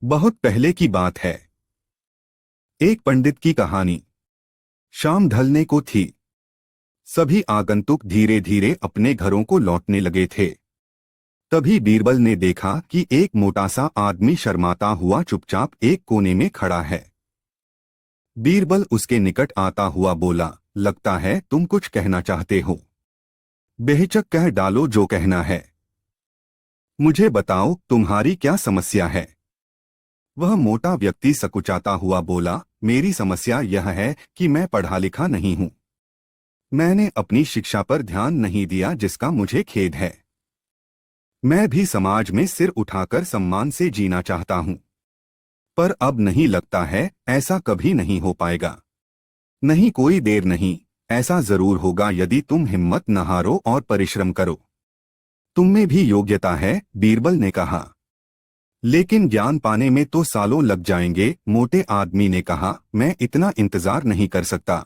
बहुत पहले की बात है। एक पंडित की कहानी। शाम ढलने को थी। सभी आगंतुक धीरे धीरे अपने घरों को लौटने लगे थे। तभी बीरबल ने देखा कि एक मोटा सा आदमी शर्माता हुआ चुपचाप एक कोने में खड़ा है। बीरबल उसके निकट आता हुआ बोला, लगता है तुम कुछ कहना चाहते हो। बेहिचक कह डालो जो कहना है। मुझे बताओ तुम्हारी क्या समस्या है। वह मोटा व्यक्ति सकुचाता हुआ बोला, मेरी समस्या यह है कि मैं पढ़ा लिखा नहीं हूं। मैंने अपनी शिक्षा पर ध्यान नहीं दिया, जिसका मुझे खेद है। मैं भी समाज में सिर उठाकर सम्मान से जीना चाहता हूं, पर अब नहीं लगता है ऐसा कभी नहीं हो पाएगा। नहीं, कोई देर नहीं, ऐसा जरूर होगा यदि तुम हिम्मत न हारो और परिश्रम करो। तुम में भी योग्यता है, बीरबल ने कहा। लेकिन ज्ञान पाने में तो सालों लग जाएंगे, मोटे आदमी ने कहा। मैं इतना इंतजार नहीं कर सकता।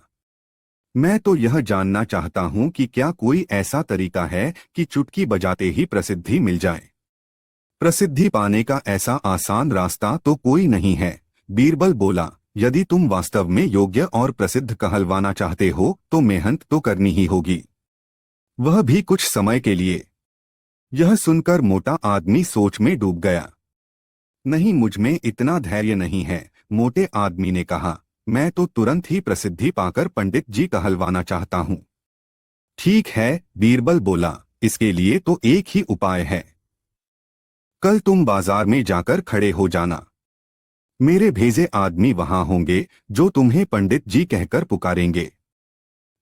मैं तो यह जानना चाहता हूं कि क्या कोई ऐसा तरीका है कि चुटकी बजाते ही प्रसिद्धि मिल जाए। प्रसिद्धि पाने का ऐसा आसान रास्ता तो कोई नहीं है, बीरबल बोला। यदि तुम वास्तव में योग्य और प्रसिद्ध कहलवाना चाहते हो तो मेहनत तो करनी ही होगी, वह भी कुछ समय के लिए। यह सुनकर मोटा आदमी सोच में डूब गया। नहीं, मुझ में इतना धैर्य नहीं है, मोटे आदमी ने कहा। मैं तो तुरंत ही प्रसिद्धि पाकर पंडित जी कहलवाना चाहता हूं। ठीक है, बीरबल बोला, इसके लिए तो एक ही उपाय है। कल तुम बाजार में जाकर खड़े हो जाना। मेरे भेजे आदमी वहां होंगे जो तुम्हें पंडित जी कहकर पुकारेंगे।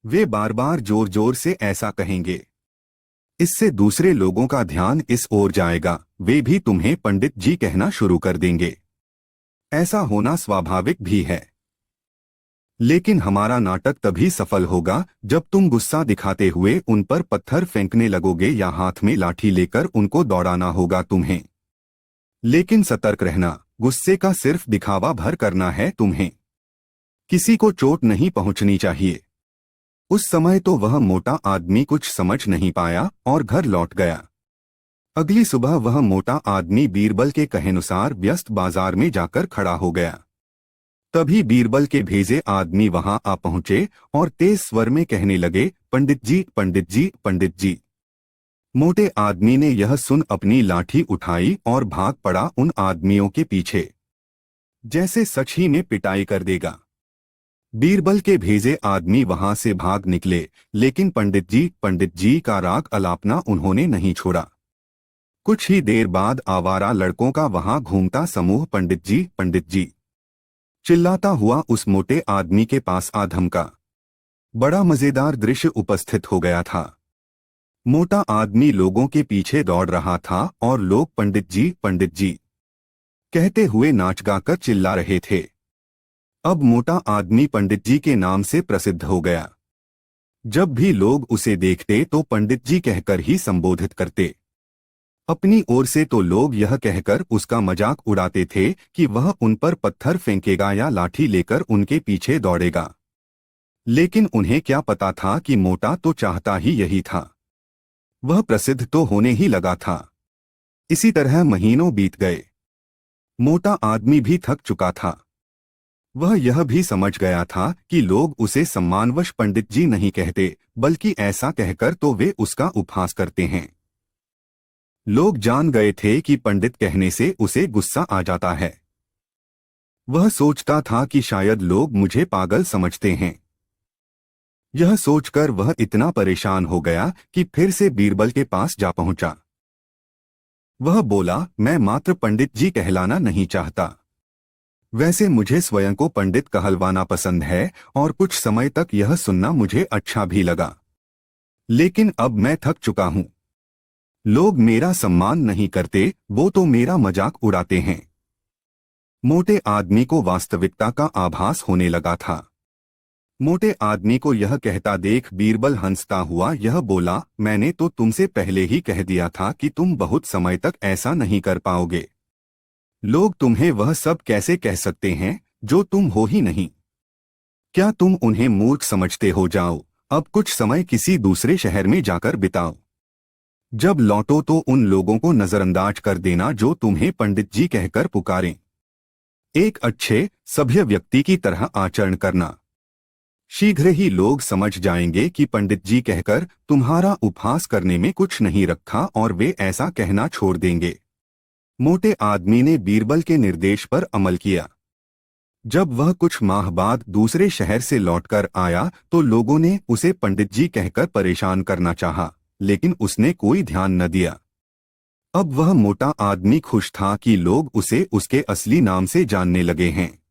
वे बार बार जोर जोर से ऐसा कहेंगे। इससे दूसरे लोगों का ध्यान इस ओर जाएगा, वे भी तुम्हें पंडित जी कहना शुरू कर देंगे। ऐसा होना स्वाभाविक भी है। लेकिन हमारा नाटक तभी सफल होगा जब तुम गुस्सा दिखाते हुए उन पर पत्थर फेंकने लगोगे या हाथ में लाठी लेकर उनको दौड़ाना होगा तुम्हें। लेकिन सतर्क रहना, गुस्से का सिर्फ दिखावा भर करना है तुम्हें। किसी को चोट नहीं पहुंचनी चाहिए। उस समय तो वह मोटा आदमी कुछ समझ नहीं पाया और घर लौट गया। अगली सुबह वह मोटा आदमी बीरबल के कहेनुसार व्यस्त बाजार में जाकर खड़ा हो गया। तभी बीरबल के भेजे आदमी वहां आ पहुंचे और तेज स्वर में कहने लगे, पंडित जी, पंडित जी, पंडित जी। मोटे आदमी ने यह सुन अपनी लाठी उठाई और भाग पड़ा उन आदमियों के पीछे, जैसे सच ही में पिटाई कर देगा। बीरबल के भेजे आदमी वहां से भाग निकले, लेकिन पंडित जी का राग अलापना उन्होंने नहीं छोड़ा। कुछ ही देर बाद आवारा लड़कों का वहां घूमता समूह पंडित जी चिल्लाता हुआ उस मोटे आदमी के पास आ धमका। बड़ा मजेदार दृश्य उपस्थित हो गया था। मोटा आदमी लोगों के पीछे दौड़ रहा था और लोग पंडित जी कहते हुए नाच गाकर चिल्ला रहे थे। अब मोटा आदमी पंडित जी के नाम से प्रसिद्ध हो गया। जब भी लोग उसे देखते तो पंडित जी कहकर ही संबोधित करते। अपनी ओर से तो लोग यह कहकर उसका मजाक उड़ाते थे कि वह उन पर पत्थर फेंकेगा या लाठी लेकर उनके पीछे दौड़ेगा। लेकिन उन्हें क्या पता था कि मोटा तो चाहता ही यही था। वह प्रसिद्ध तो होने ही लगा था। इसी तरह महीनों बीत गए। मोटा आदमी भी थक चुका था। वह यह भी समझ गया था कि लोग उसे सम्मानवश पंडित जी नहीं कहते, बल्कि ऐसा कहकर तो वे उसका उपहास करते हैं। लोग जान गए थे कि पंडित कहने से उसे गुस्सा आ जाता है। वह सोचता था कि शायद लोग मुझे पागल समझते हैं। यह सोचकर वह इतना परेशान हो गया कि फिर से बीरबल के पास जा पहुंचा। वह बोला, मैं मात्र पंडित जी कहलाना नहीं चाहता। वैसे मुझे स्वयं को पंडित कहलवाना पसंद है और कुछ समय तक यह सुनना मुझे अच्छा भी लगा। लेकिन अब मैं थक चुका हूं। लोग मेरा सम्मान नहीं करते, वो तो मेरा मजाक उड़ाते हैं। मोटे आदमी को वास्तविकता का आभास होने लगा था। मोटे आदमी को यह कहता देख बीरबल हंसता हुआ यह बोला, मैंने तो तुमसे पहले ही कह दिया था कि तुम बहुत समय तक ऐसा नहीं कर पाओगे। लोग तुम्हें वह सब कैसे कह सकते हैं जो तुम हो ही नहीं। क्या तुम उन्हें मूर्ख समझते हो? जाओ, अब कुछ समय किसी दूसरे शहर में जाकर बिताओ। जब लौटो तो उन लोगों को नजरअंदाज कर देना जो तुम्हें पंडित जी कहकर पुकारें। एक अच्छे सभ्य व्यक्ति की तरह आचरण करना। शीघ्र ही लोग समझ जाएंगे कि पंडित जी कहकर तुम्हारा उपहास करने में कुछ नहीं रखा और वे ऐसा कहना छोड़ देंगे। मोटे आदमी ने बीरबल के निर्देश पर अमल किया। जब वह कुछ माह बाद दूसरे शहर से लौटकर आया तो लोगों ने उसे पंडित जी कहकर परेशान करना चाहा, लेकिन उसने कोई ध्यान न दिया। अब वह मोटा आदमी खुश था कि लोग उसे उसके असली नाम से जानने लगे हैं।